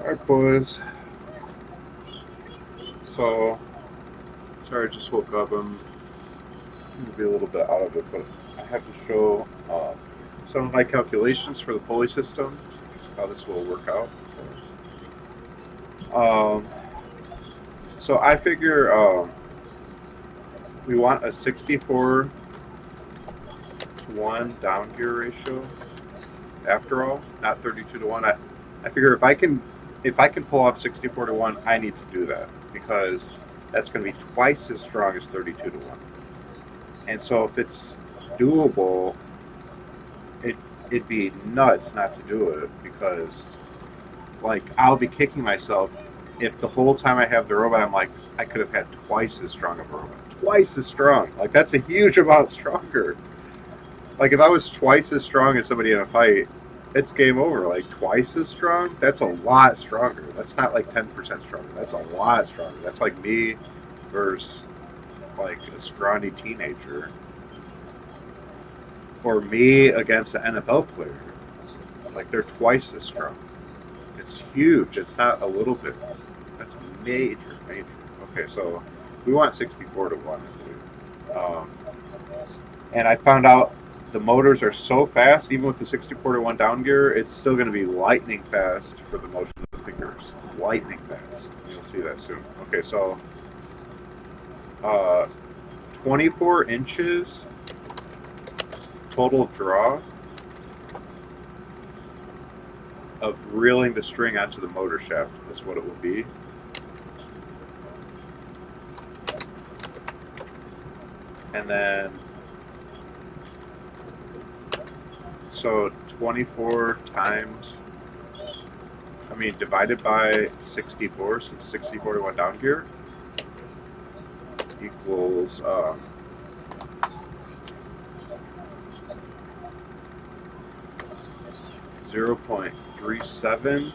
Alright, boys. So, sorry, I just woke up. I'm going to be a little bit out of it, but I have to show some of my calculations for the pulley system, how this will work out. Um, so, I figure we want a 64 to 1 down gear ratio after all, not 32 to 1. I figure if I can pull off 64 to 1, I need to do that because that's going to be twice as strong as 32 to 1. And so if it's doable, it it'd be nuts not to do it because like I'll be kicking myself if the whole time I have the robot I'm like I could have had twice as strong of a robot. Twice as strong. Like that's a huge amount stronger. Like if I was twice as strong as somebody in a fight, it's game over. Like twice as strong, that's a lot stronger. That's not like 10% stronger. That's a lot stronger. That's like me versus like a scrawny teenager or me against an NFL player. Like they're twice as strong. It's huge. It's not a little bit. That's major, major. Okay, so we want 64 to 1, I believe. And I found out the motors are so fast, even with the 64 to 1 down gear, it's still going to be lightning fast for the motion of the fingers. Lightning fast. You'll see that soon. Okay, so uh, 24 inches total draw of reeling the string onto the motor shaft is what it will be. And then, so 24 times, divided by 64, so it's 64 to 1 down gear, equals 0.37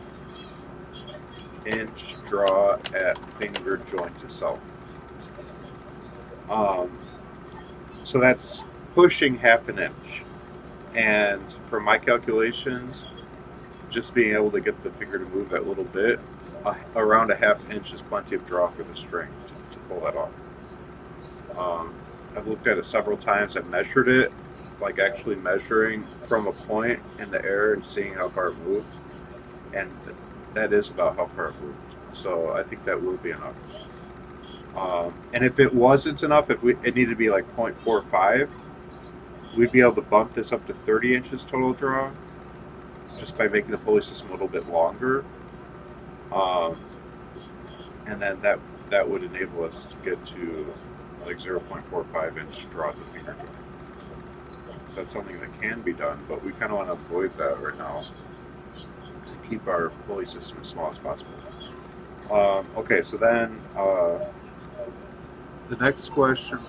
inch draw at finger joint itself. So that's pushing half an inch. And for my calculations, just being able to get the finger to move that little bit, around a half inch is plenty of draw for the string to pull that off. I've looked at it several times. I've measured it, like actually measuring from a point in the air and seeing how far it moved. And that is about how far it moved. So I think that will be enough. And if it wasn't enough, it needed to be like 0.45, we'd be able to bump this up to 30 inches total draw just by making the pulley system a little bit longer. Um, and then that would enable us to get to like 0.45 inch draw at the finger joint. So that's something that can be done, but we kind of want to avoid that right now to keep our pulley system as small as possible. Okay, so then the next question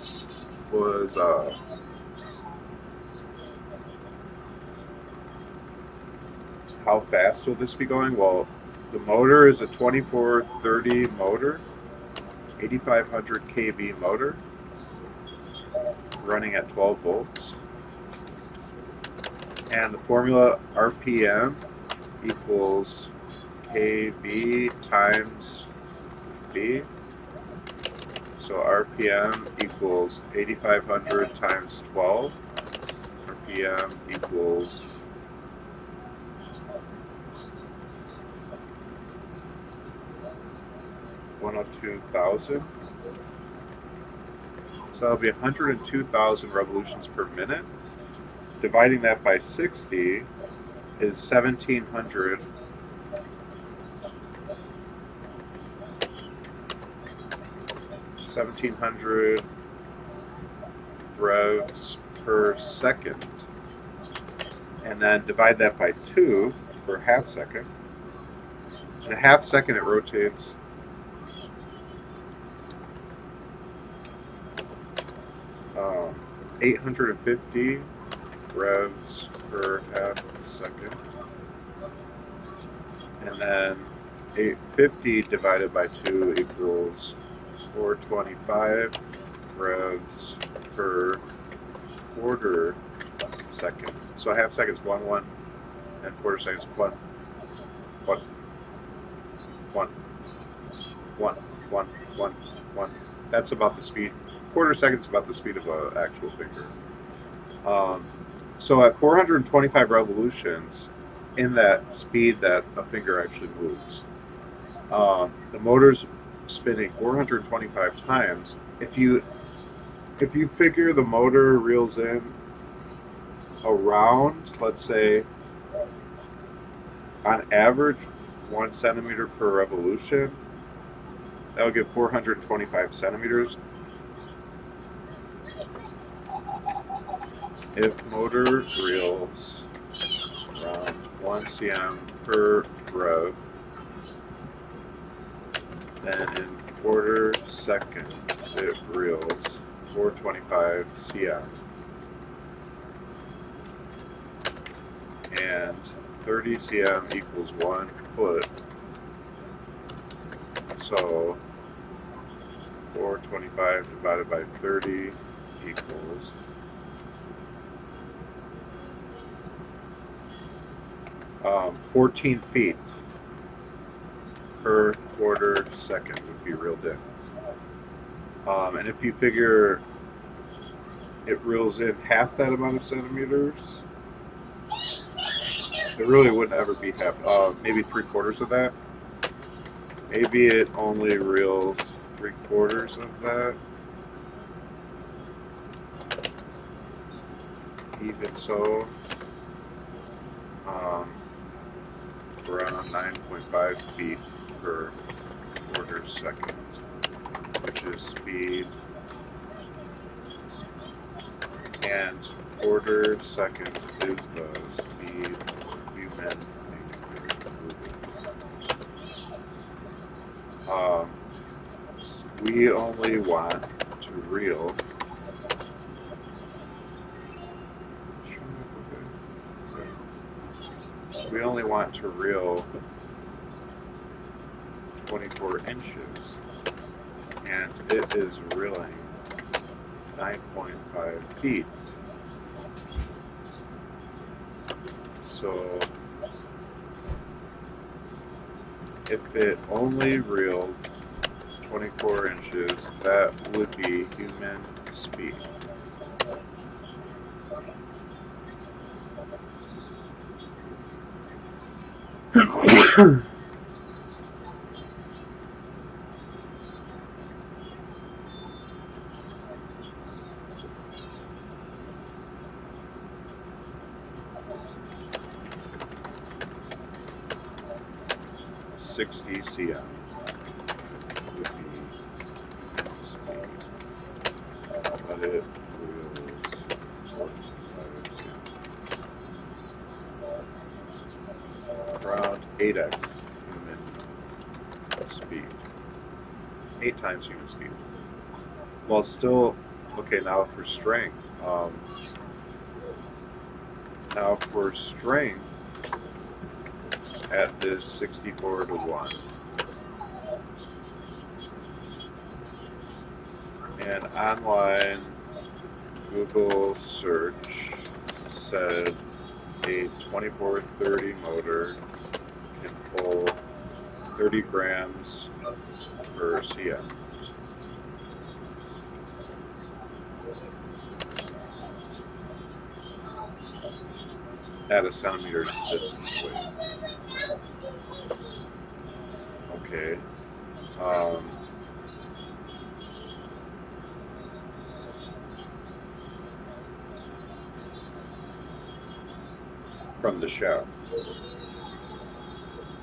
was how fast will this be going? Well, the motor is a 2430 motor, 8500 kV motor, running at 12 volts. And the formula RPM equals kV times V. So RPM equals 8500 times 12. RPM equals 102,000. So that'll be 102,000 revolutions per minute. Dividing that by 60 is 1,700 revs per second. And then divide that by 2 for a half second. In a half second it rotates 850 revs per half second. And then 850 divided by 2 equals 425 revs per quarter second. So a half second is 1 1, and quarter second is 1 1. 1, 1, 1, 1, 1. That's about the speed. Quarter second's about the speed of an actual finger. So at 425 revolutions, in that speed that a finger actually moves, the motor's spinning 425 times. If you figure the motor reels in around, let's say, on average, 1 centimeter per revolution, that would give 425 centimeters. If motor reels around 1 cm per rev, then in quarter second it reels 425 cm. And 30 cm equals 1 foot. So 425 divided by 30 equals 14 feet per quarter second would be reeled in. And if you figure it reels in half that amount of centimeters, it really wouldn't ever be half, maybe 3/4 of that. Maybe it only reels 3/4 of that. Even so, around 9.5 feet per quarter second, which is speed. And quarter second is the speed human finger moving. We only want to reel. We only want to reel 24 inches, and it is reeling 9.5 feet. So if it only reeled 24 inches, that would be human speed. cm would be speed, but it reels 45 cm. Around 8x human speed. 8 times human speed. Well, still, okay, now for strength. Now for strength, at this 64 to 1. And online Google search said a 2430 motor can pull 30 grams per cm. At a centimeter's distance away. Okay. From the shaft.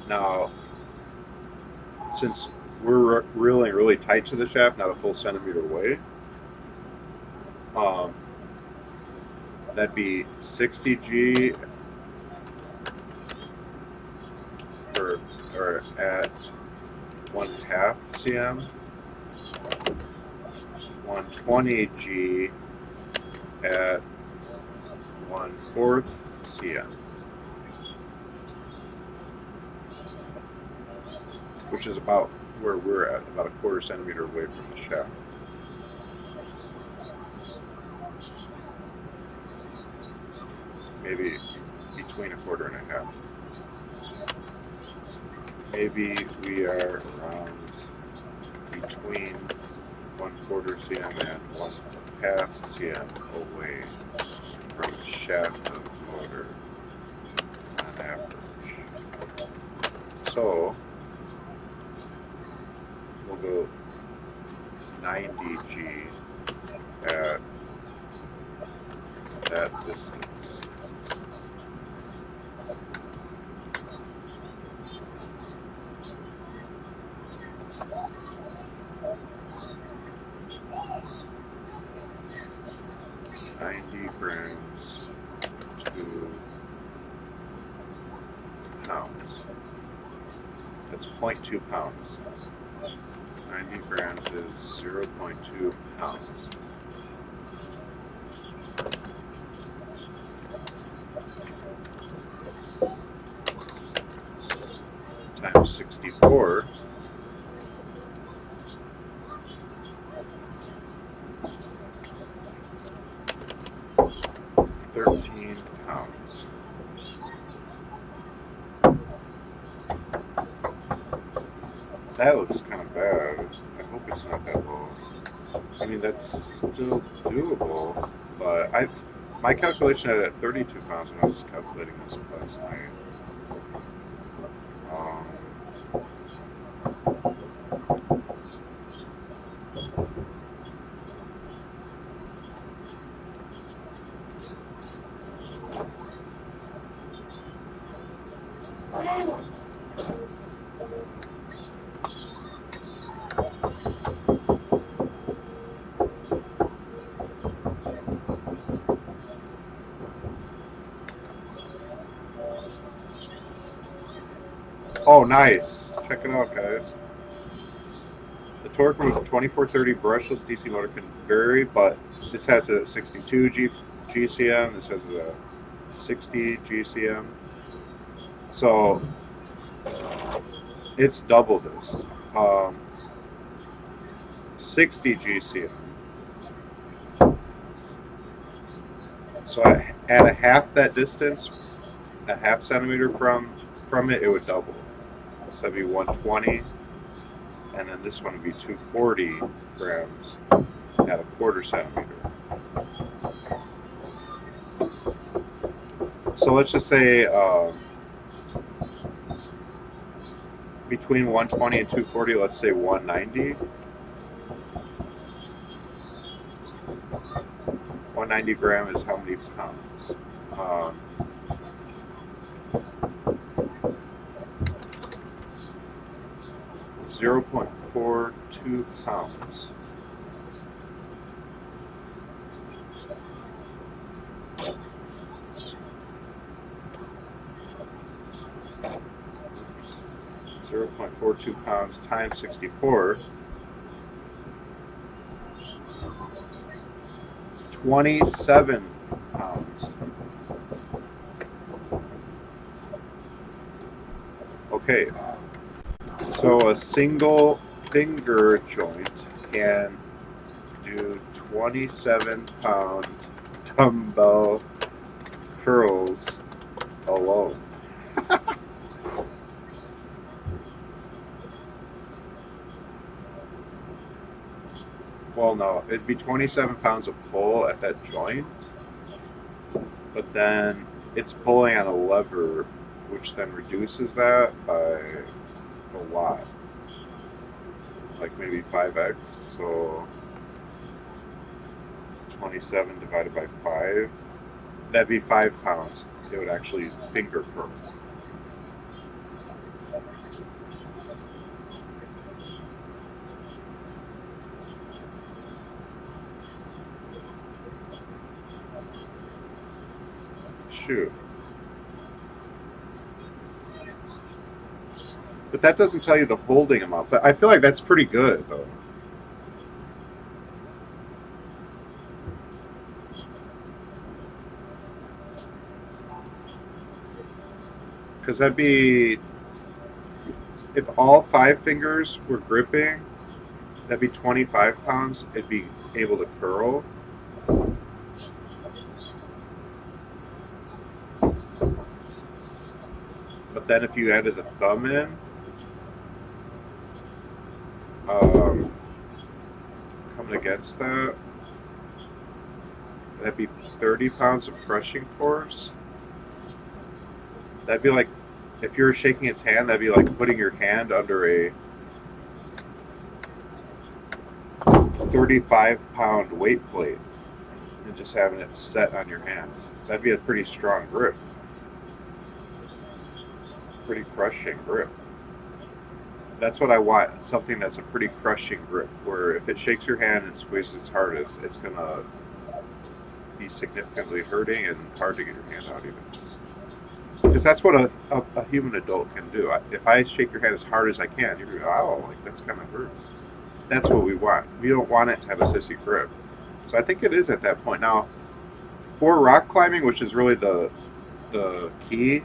Now, since we're reeling really tight to the shaft, not a full centimeter away, that'd be 60 G or at 1/2 cm, 120 G at 1/4 cm, which is about where we're at, about a 1/4 centimeter away from the shaft. Maybe between 1/4 and 1/2. maybe we are around between 1/4 cm and 1/2 cm away from the shaft of the motor on average. So we'll go 90 G at that distance. Grams to pounds. That's 0.2 pounds. 90 grams is 0.2 pounds. Times 64. £13. That looks kind of bad. I hope it's not that low. I mean, that's still doable, but my calculation had it at 32 pounds when I was calculating this last night. Oh, nice. Check it out, guys. The torque from a 2430 brushless DC motor can vary, but this has a 62 GCM, this has a 60 GCM. So it's double this. 60 GCM. So at a half that distance, a half centimeter from it, it would double. So that'd be 120, and then this one would be 240 grams at a 1/4 centimeter. So let's just say between 120 and 240, let's say 190. 190 gram is how many pounds? 0.42 pounds. Oops. 0.42 pounds times 64. 27 pounds. Okay. So a single finger joint can do 27-pound dumbbell curls alone. Well, no, it'd be 27 pounds of pull at that joint, but then it's pulling on a lever, which then reduces that by a lot, like maybe 5x. So 27 divided by 5, that'd be 5 pounds. It would actually finger curl. Shoot. But that doesn't tell you the holding amount. But I feel like that's pretty good, though. Because that'd be... If all 5 fingers were gripping, that'd be 25 pounds. It'd be able to curl. But then if you added the thumb in, Um, coming against that, that'd be 30 pounds of crushing force. That'd be like, if you were shaking its hand, that'd be like putting your hand under a 35-pound weight plate and just having it set on your hand. That'd be a pretty strong grip. Pretty crushing grip. That's what I want. Something that's a pretty crushing grip, where if it shakes your hand and squeezes its hardest, it's going to be significantly hurting and hard to get your hand out even. Because that's what a human adult can do. If I shake your hand as hard as I can, you're going to go, oh, like that's kind of hurts. That's what we want. We don't want it to have a sissy grip. So I think it is at that point. Now, for rock climbing, which is really the key,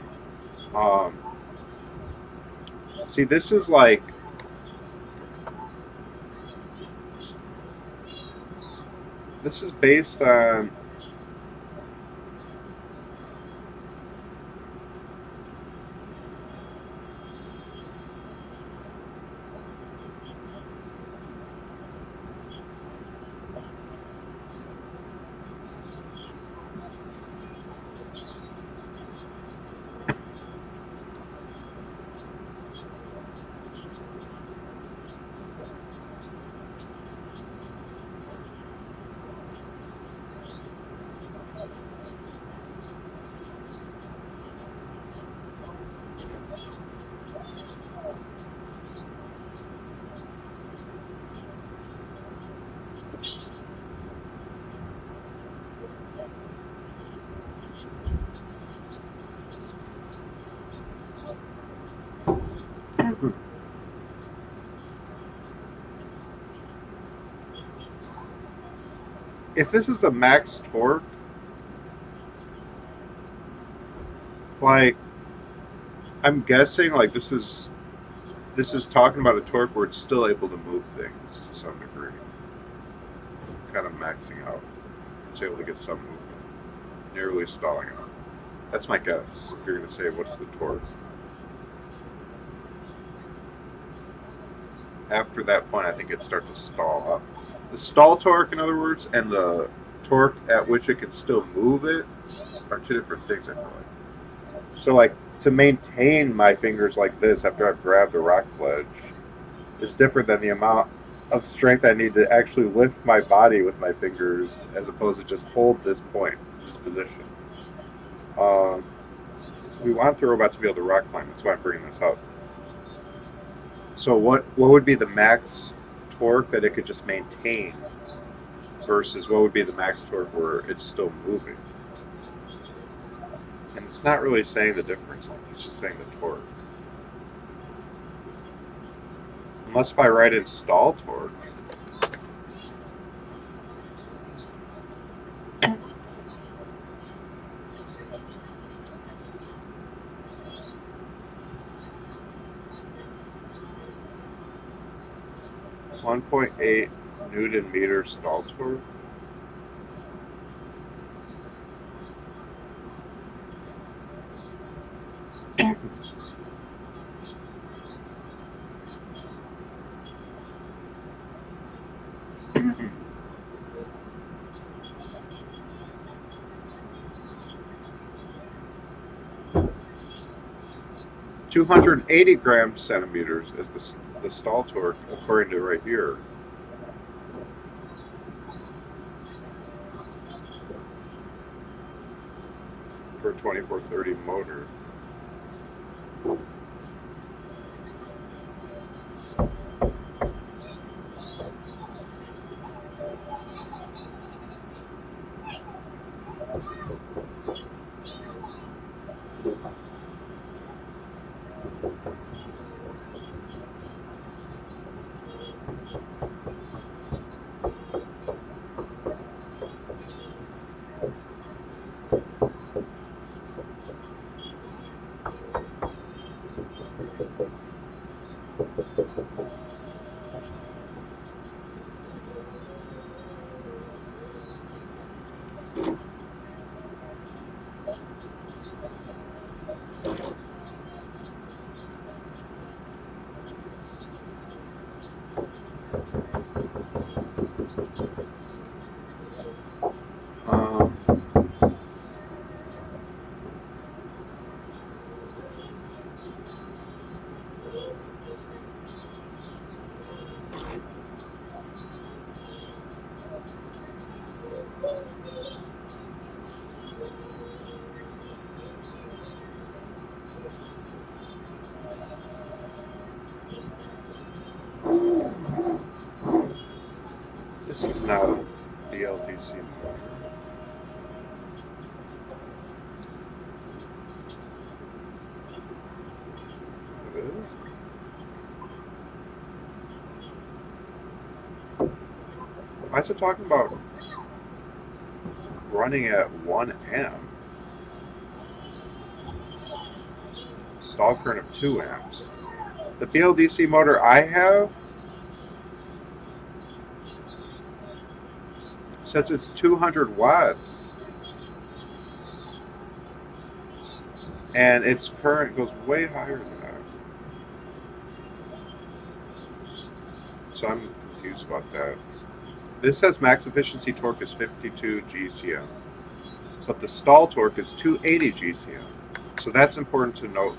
see, this is like, this is based on, if this is a max torque, like, I'm guessing like this is talking about a torque where it's still able to move things to some degree, kind of maxing out. It's able to get some movement, nearly stalling out. That's my guess. If you're going to say what's the torque, after that point, I think it starts to stall up. The stall torque, in other words, and the torque at which it can still move it are two different things. I feel like. So, like, to maintain my fingers like this after I've grabbed the rock ledge is different than the amount of strength I need to actually lift my body with my fingers, as opposed to just hold this point, this position. Um, we want the robot to be able to rock climb. That's why I'm bringing this up. So, what would be the max torque that it could just maintain versus what would be the max torque where it's still moving? And it's not really saying the difference, it's just saying the torque. Unless if I write in stall torque. .8 Newton meter stall torque. (280 grams/centimeters) is the stall torque according to right here. For a 2430 motor. This is not a BLDC motor. It is? Why is it talking about running at 1 amp? Stall current of 2 amps. The BLDC motor I have says it's 200 watts. And its current goes way higher than that. So I'm confused about that. This says max efficiency torque is 52 GCM, but the stall torque is 280 GCM. So that's important to note.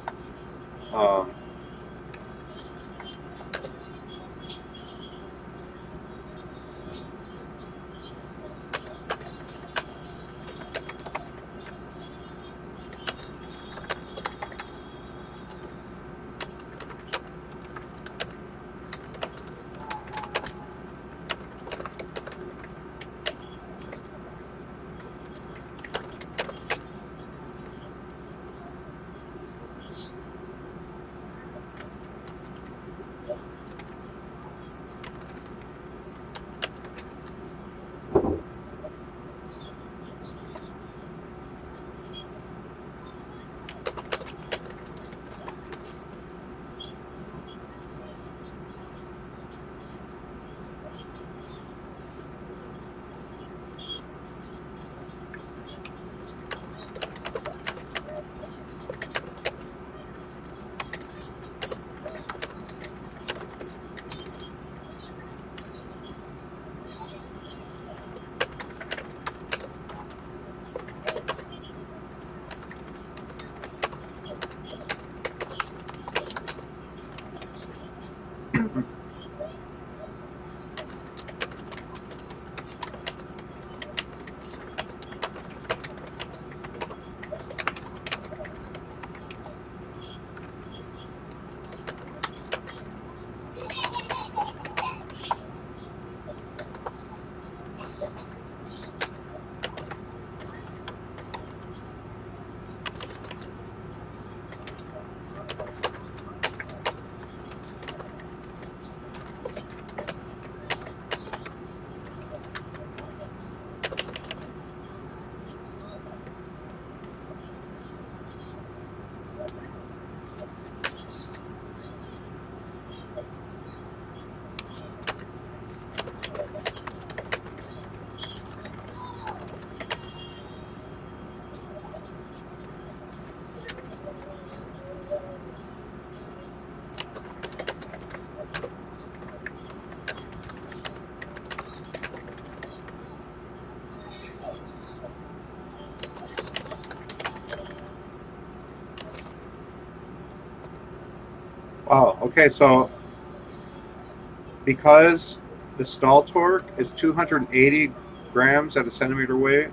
Wow, okay, so because the stall torque is 280 grams at a centimeter weight,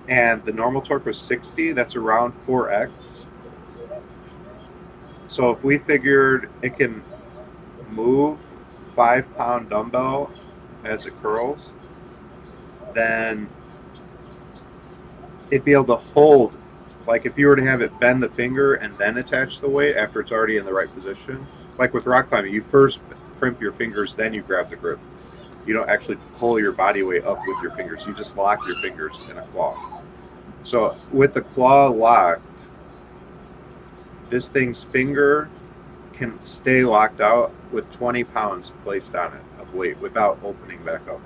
and the normal torque was 60, that's around 4x. So if we figured it can move 5-pound dumbbell as it curls, then it'd be able to hold, like if you were to have it bend the finger and then attach the weight after it's already in the right position. Like with rock climbing, you first crimp your fingers, then you grab the grip. You don't actually pull your body weight up with your fingers. You just lock your fingers in a claw. So with the claw locked, this thing's finger can stay locked out with 20 pounds placed on it of weight without opening back up.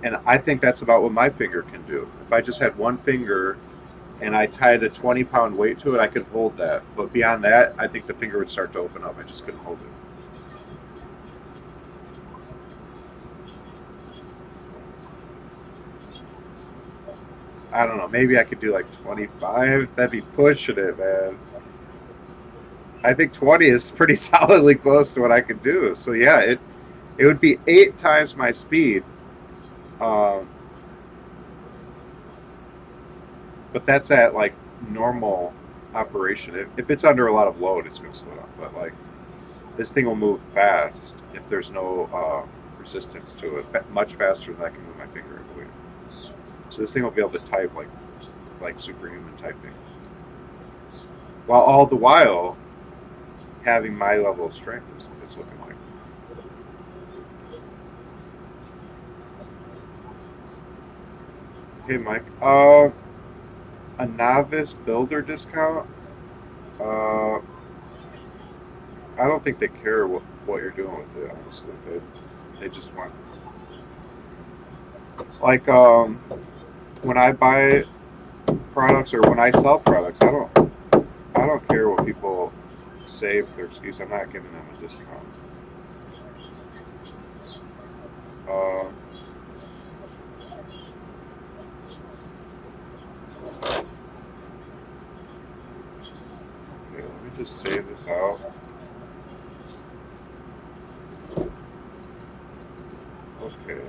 And I think that's about what my finger can do. If I just had one finger and I tied a 20-pound weight to it, I could hold that. But beyond that, I think the finger would start to open up. I just couldn't hold it. I don't know. Maybe I could do like 25. That'd be pushing it, man. I think 20 is pretty solidly close to what I could do. So yeah, it would be 8 times my speed. Um, but that's at like normal operation. If it's under a lot of load, it's going to slow down. But like this thing will move fast if there's no resistance to it much faster than I can move my finger, I believe. So this thing will be able to type like superhuman typing, while all the while having my level of strength. It's looking like. Hey Mike, a novice builder discount. Uh, I don't think they care what you're doing with it. Honestly, they just want like when I buy products or when I sell products, I don't care what people say for their excuse. I'm not giving them a discount. Uh, okay, let me just save this out. Okay.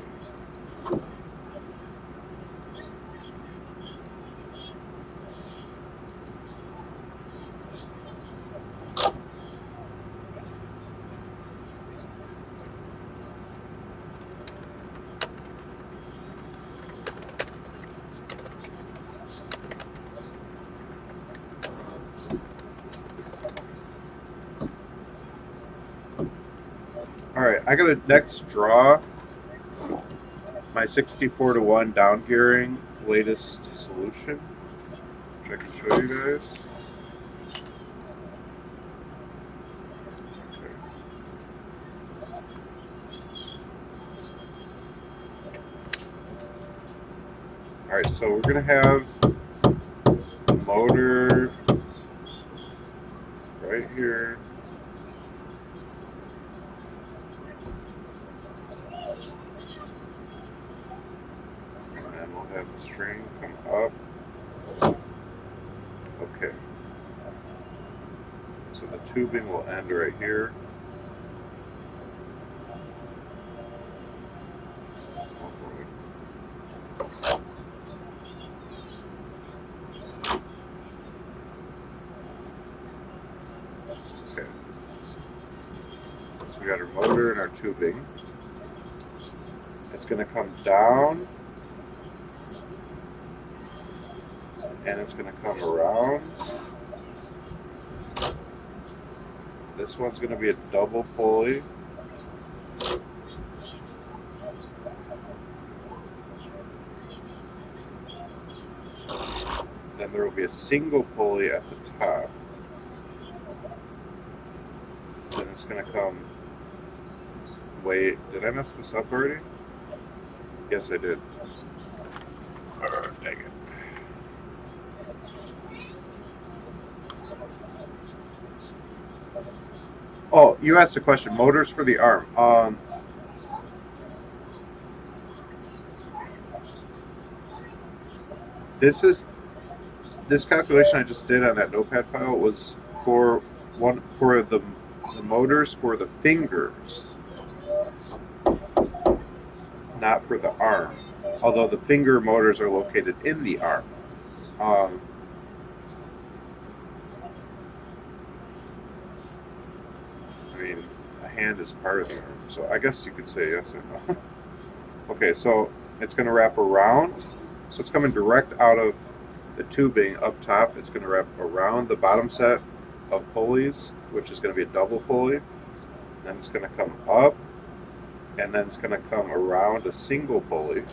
All right, I gotta next draw my 64-1 downgearing latest solution, which I can show you guys. Okay. All right, so we're gonna have the motor right here. And we'll have the string come up. Okay. So the tubing will end right here. Okay. So we got our motor and our tubing. It's going to come down. And it's going to come around. This one's going to be a double pulley. Then there will be a single pulley at the top. Then it's going to come... Wait, did I mess this up already? Yes, I did. Dang it. Oh, you asked a question. Motors for the arm. This calculation I just did on that notepad file was for the motors for the fingers, not for the arm. Although the finger motors are located in the arm. I mean, a hand is part of the arm, so I guess you could say yes or no. Okay, so it's going to wrap around. So it's coming direct out of the tubing up top. It's going to wrap around the bottom set of pulleys, which is going to be a double pulley. Then it's going to come up, and then it's going to come around a single pulley.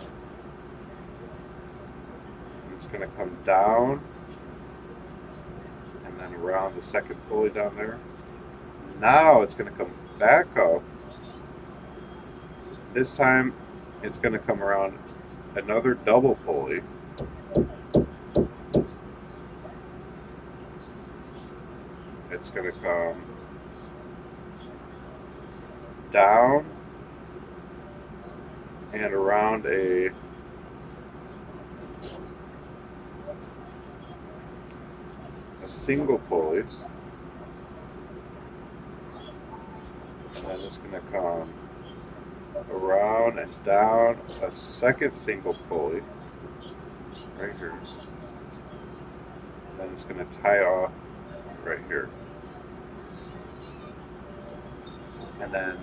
And it's going to come down, and then around the second pulley down there. Now it's going to come back up. This time it's going to come around another double pulley. It's going to come down and around a single pulley. And then it's going to come around and down a second single pulley right here. And then it's going to tie off right here. And then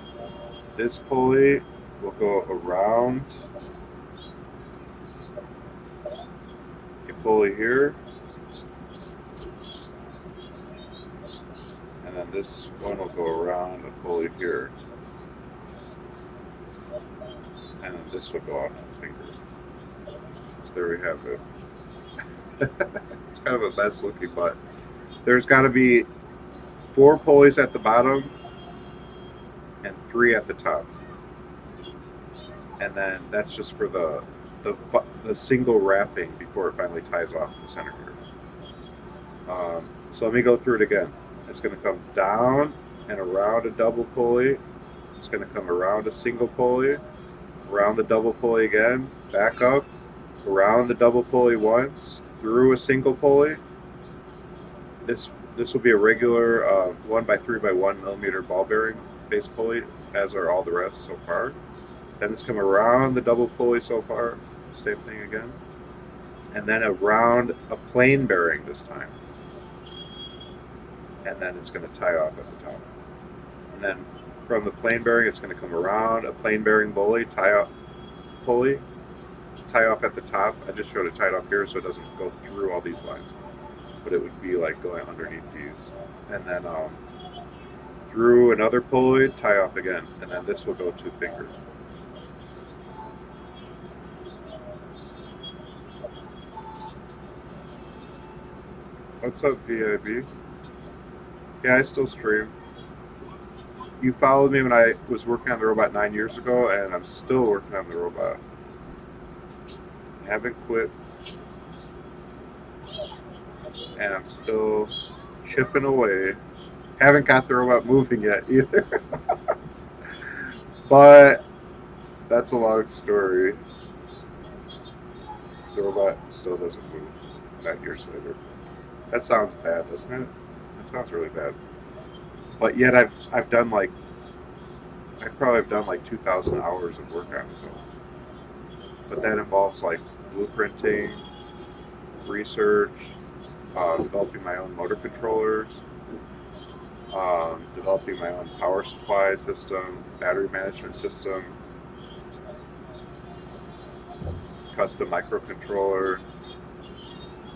this pulley we'll go around a pulley here, and then this one will go around a pulley here, and then this will go out to the finger. So there we have it. It's kind of a mess looking, but there's got to be 4 pulleys at the bottom and 3 at the top, and then that's just for the single wrapping before it finally ties off in the center here. So let me go through it again. It's going to come down and around a double pulley. It's going to come around a single pulley, around the double pulley again, back up, around the double pulley once, through a single pulley. This will be a regular 1 by 3 by 1 millimeter ball bearing base pulley, as are all the rest so far. Then it's come around the double pulley so far, same thing again, and then around a plain bearing this time, and then it's going to tie off at the top. And then from the plain bearing, it's going to come around a plain bearing pulley, tie off at the top. I just showed it tied off here so it doesn't go through all these lines, but it would be like going underneath these, and then through another pulley, tie off again, and then this will go to finger. What's up, VIB? Yeah, I still stream. You followed me when I was working on the robot 9 years ago, and I'm still working on the robot. I haven't quit. And I'm still chipping away. Haven't got the robot moving yet either. But that's a long story. The robot still doesn't move 9 years later. That sounds bad, doesn't it? That sounds really bad. But yet I've done like, I probably have done like 2,000 hours of work on it though. But that involves like blueprinting, research, developing my own motor controllers, developing my own power supply system, battery management system, custom microcontroller,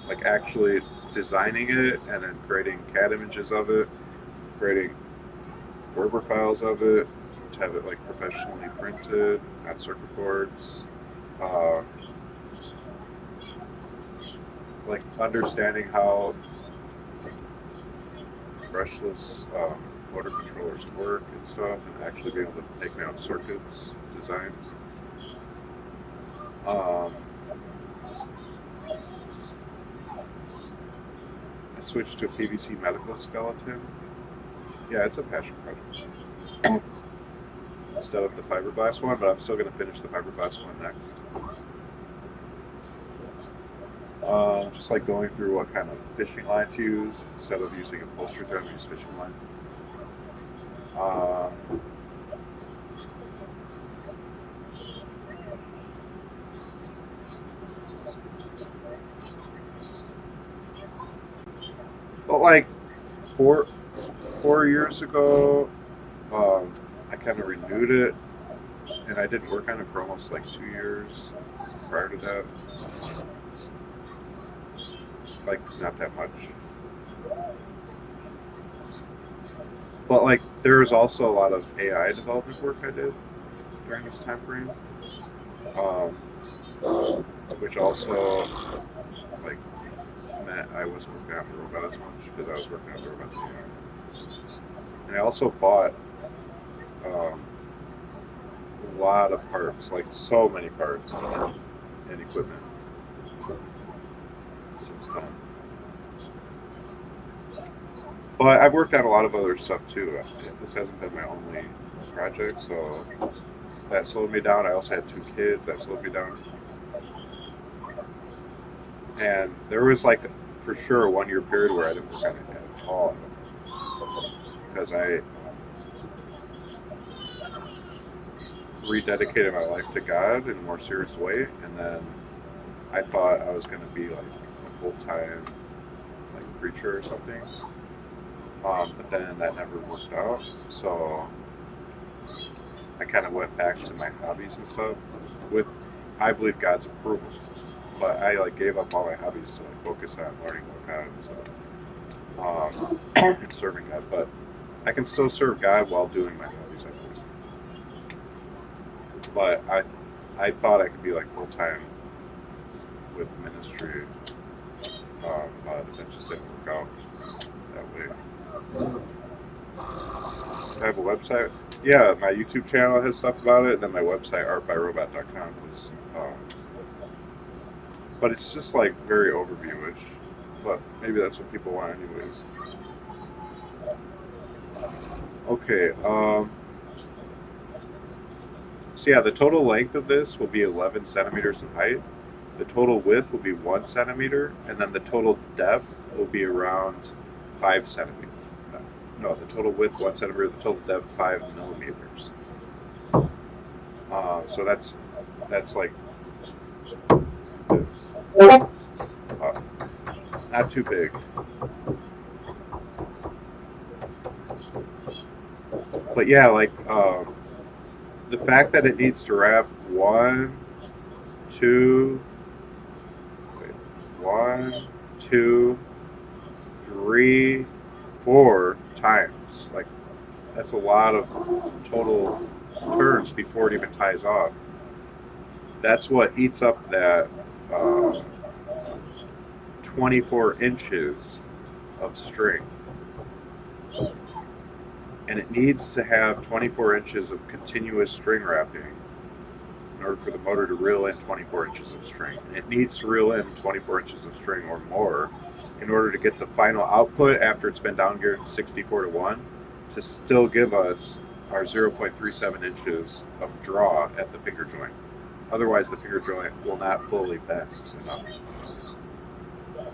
like actually designing it and then creating CAD images of it, creating Gerber files of it, to have it like professionally printed on circuit boards, like understanding how brushless motor controllers work and stuff, and actually being able to make my own circuits designs. I switched to a PVC medical skeleton. Yeah, it's a passion project. Instead of the fiberglass one, but I'm still going to finish the fiberglass one next. Just like going through what kind of fishing line to use. Instead of using upholstery thread, I use fishing line. But like 4 years ago, I kind of renewed it, and I didn't work on it for almost like 2 years prior to that. Like, not that much. But like, there's also a lot of AI development work I did during this time frame, which also like meant I wasn't working on the robot as much because I was working on the robot's AI. And I also bought a lot of parts, like so many parts and equipment since then. But I've worked on a lot of other stuff too. This hasn't been my only project, so that slowed me down. I also had 2 kids, that slowed me down. And there was like, for sure, a 1 year period where I didn't work on it at all. Because I rededicated my life to God in a more serious way, and then I thought I was going to be like a full-time like preacher or something, but then that never worked out. So I kind of went back to my hobbies and stuff with, I believe, God's approval. But I like gave up all my hobbies to like focus on learning about God and stuff, and serving God. But I can still serve God while doing my hobbies, I think. But I thought I could be like full time with ministry, but it just didn't work out that way. I have a website. Yeah, my YouTube channel has stuff about it, and then my website, artbyrobot.com, is, but it's just like very overview-ish. But maybe that's what people want anyways. Okay, so yeah, the total length of this will be 11 centimeters in height. The total width will be 1 centimeter, and then the total depth will be around 5 centimeters. No, the total width 1 centimeter, the total depth 5 millimeters. So that's like this. Not too big. But yeah, like the fact that it needs to wrap one, two, 3, 4 times. Like that's a lot of total turns before it even ties off. That's what eats up that 24 inches of string. And it needs to have 24 inches of continuous string wrapping in order for the motor to reel in 24 inches of string. And it needs to reel in 24 inches of string or more in order to get the final output after it's been downgeared 64 to 1 to still give us our 0.37 inches of draw at the finger joint. Otherwise, the finger joint will not fully bend enough.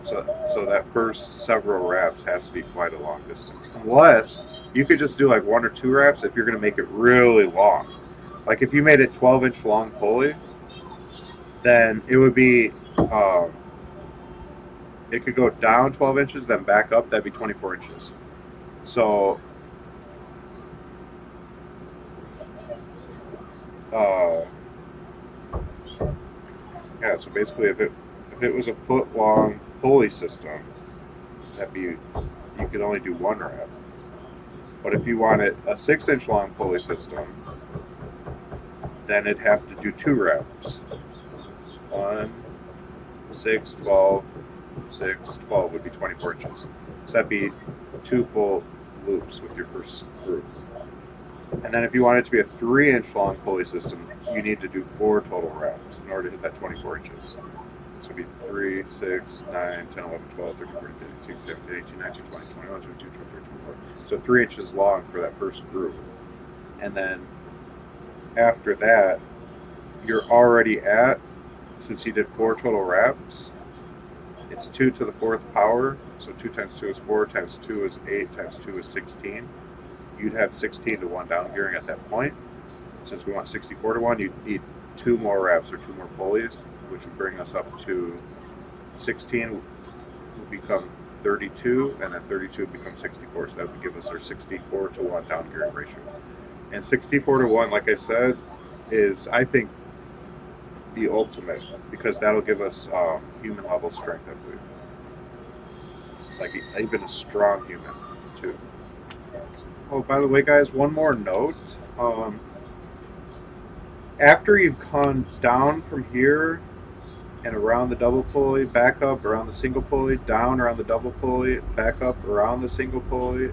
So that first several wraps has to be quite a long distance. Unless you could just do like 1 or 2 wraps if you're going to make it really long. Like if you made it 12-inch long pulley, then it would be, it could go down 12 inches, then back up, that'd be 24 inches. So, yeah, so basically if it was a foot long pulley system, that'd be, you could only do 1 wrap. But if you wanted a 6-inch long pulley system, then it'd have to do 2 wraps. 1, 6, 12, 6, 12 would be 24 inches. So that'd be 2 full loops with your first group. And then if you want it to be a 3-inch long pulley system, you need to do 4 total wraps in order to hit that 24 inches. So it'd be 3, 6, 9, 10, 11, 12, 13, 14, 15, 16, 17, 18, 19, 20, 21, 22, 23, 24. So 3 inches long for that first group. And then after that, you're already at, since you did 4 total wraps, it's 2 to the 4th power. So 2 times 2 is 4, times 2 is 8, times 2 is 16. You'd have 16 to 1 downgearing at that point. Since we want 64 to 1, you'd need 2 more wraps or 2 more pulleys, which would bring us up to 16 would become 32, and then 32 would become 64. So that would give us our 64 to 1 downgearing ratio. And 64 to 1, like I said, is, I think, the ultimate, because that'll give us human level strength, I believe. Like even a strong human, too. Oh, by the way, guys, one more note. After you've gone down from here and around the double pulley, back up around the single pulley, down around the double pulley, back up around the single pulley,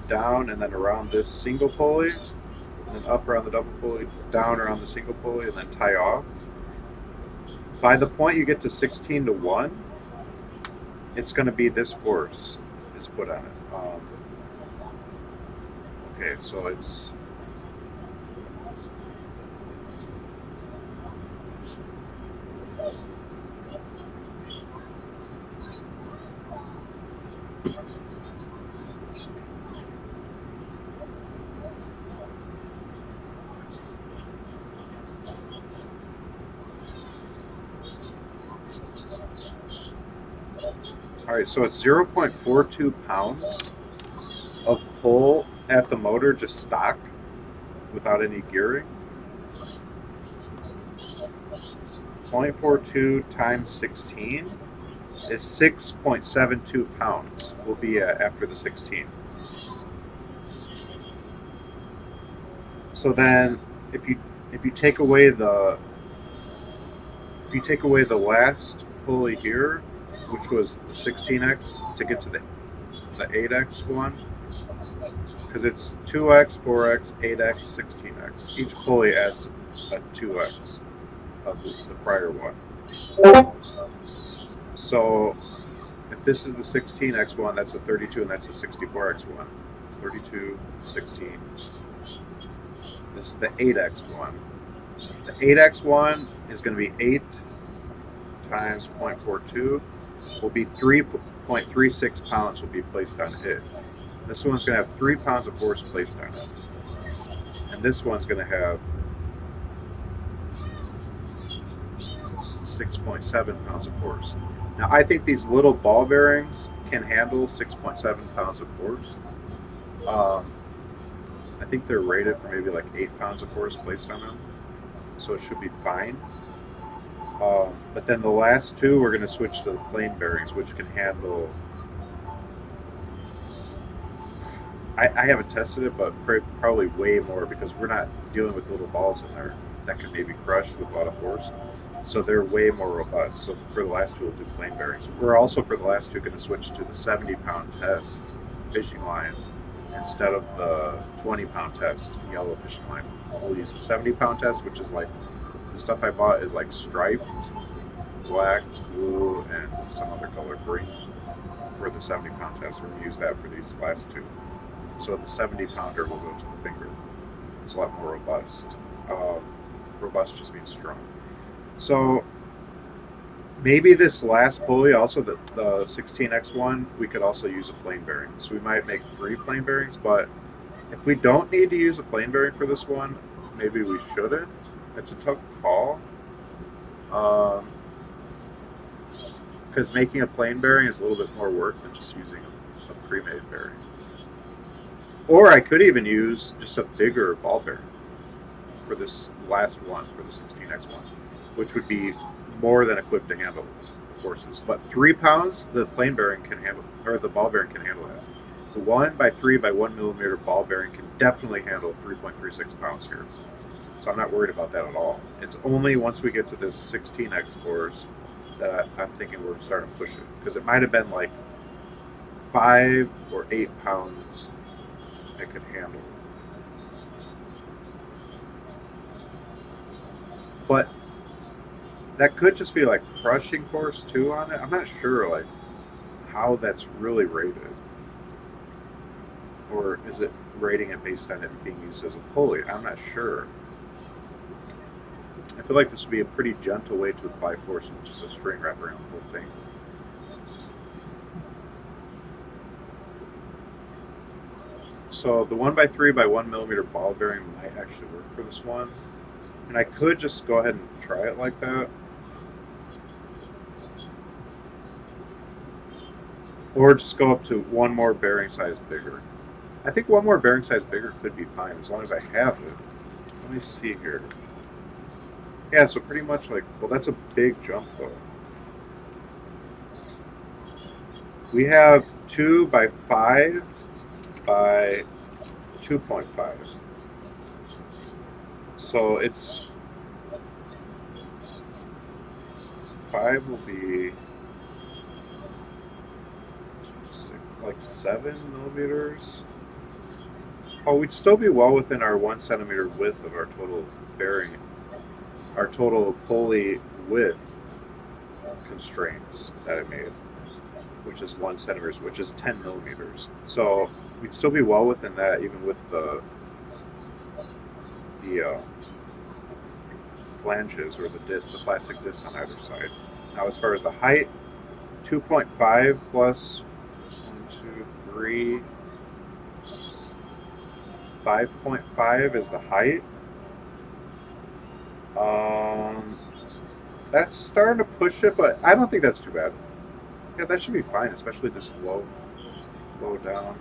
down and then around this single pulley, and then up around the double pulley, down around the single pulley, and then tie off. By the point you get to 16 to 1, it's going to be this force is put on it. Okay, so it's all right. So it's 0.42 pounds of pull at the motor, just stock. without any gearing. 0.42 times 16 is 6.72 pounds. Will be after the 16. So then, if you take away the last pulley here, which was the 16x, to get to the 8x one, because it's 2x, 4x, 8x, 16x. Each pulley adds a 2x of the prior one. So if this is the 16x one, that's the 32, and that's the 64x one. 32, 16. This is the 8x one. The 8x one is going to be 8 times 0.42 will be 3.36 pounds will be placed on it. This one's going to have 3 pounds of force placed on it. And this one's going to have 6.7 pounds of force. Now, I think these little ball bearings can handle 6.7 pounds of force. I think they're rated for maybe like 8 pounds of force placed on them. So it should be fine. But then the last two, we're going to switch to the plain bearings, which can handle... I haven't tested it, but probably way more, because we're not dealing with little balls in there that can maybe crush with a lot of force. So they're way more robust. So for the last two, we'll do plain bearings. We're also, for the last two, going to switch to the 70-pound test fishing line instead of the 20-pound test yellow fishing line. We'll use the 70-pound test, which is like, the stuff I bought is like striped, black, blue, and some other color, green, for the 70-pound test. We're going to use that for these last two. So the 70-pounder will go to the finger. It's a lot more robust. Robust just means strong. So maybe this last pulley, also the 16x one, we could also use a plain bearing. So we might make 3 plain bearings, but if we don't need to use a plain bearing for this one, maybe we shouldn't. It's a tough call. Because making a plain bearing is a little bit more work than just using a pre-made bearing. Or I could even use just a bigger ball bearing for this last one, for the 16x one, which would be more than equipped to handle the forces. But 3 pounds, the plain bearing can handle, or the ball bearing can handle that. The 1 by 3 by 1 millimeter ball bearing can definitely handle 3.36 pounds here. So I'm not worried about that at all. It's only once we get to this 16x force that I'm thinking we're starting to push it. Because it might have been like 5 or 8 pounds it could handle. But that could just be like crushing force too on it. I'm not sure like how that's really rated. Or is it rating it based on it being used as a pulley? I'm not sure. I feel like this would be a pretty gentle way to apply force with just a string wrap around the whole thing. So the 1 by 3 by 1 millimeter ball bearing might actually work for this one. And I could just go ahead and try it like that. Or just go up to 1 more bearing size bigger. I think 1 more bearing size bigger could be fine as long as I have it. Let me see here. Yeah, so pretty much like, well, that's a big jump though. We have 2 by 5 by 2.5. So it's 5 will be like 7 millimeters. Oh, we'd still be well within our 1 centimeter width of our total bearing, our total pulley width constraints that it made, which is 1 centimeter, which is 10 millimeters. So we'd still be well within that, even with the flanges or the disc, the plastic disc on either side. Now, as far as the height, 2.5 plus 1, 2, 3, 5.5 is the height. That's starting to push it, but I don't think that's too bad. Yeah, that should be fine, especially this low down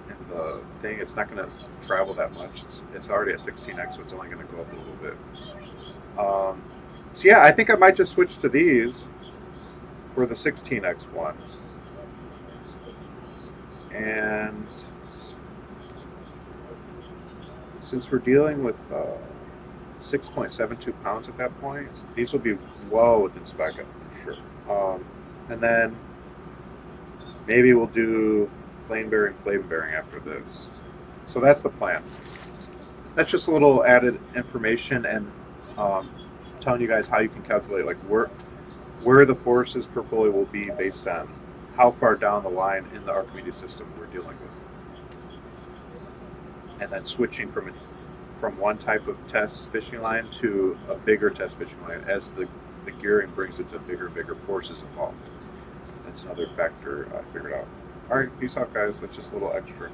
in the thing, it's not going to travel that much. It's already at 16x, so it's only going to go up a little bit. So yeah, I think I might just switch to these for the 16x one. And since we're dealing with 6.72 pounds at that point, these will be well within spec, I'm sure. And then maybe we'll do plain bearing, flame bearing after this. So that's the plan. That's just a little added information and telling you guys how you can calculate like where the forces per pulley will be based on how far down the line in the Archimedes system we're dealing with. And then switching from one type of test fishing line to a bigger test fishing line as the gearing brings it to bigger forces involved. That's another factor I figured out. All right, peace out, guys. That's just a little extra.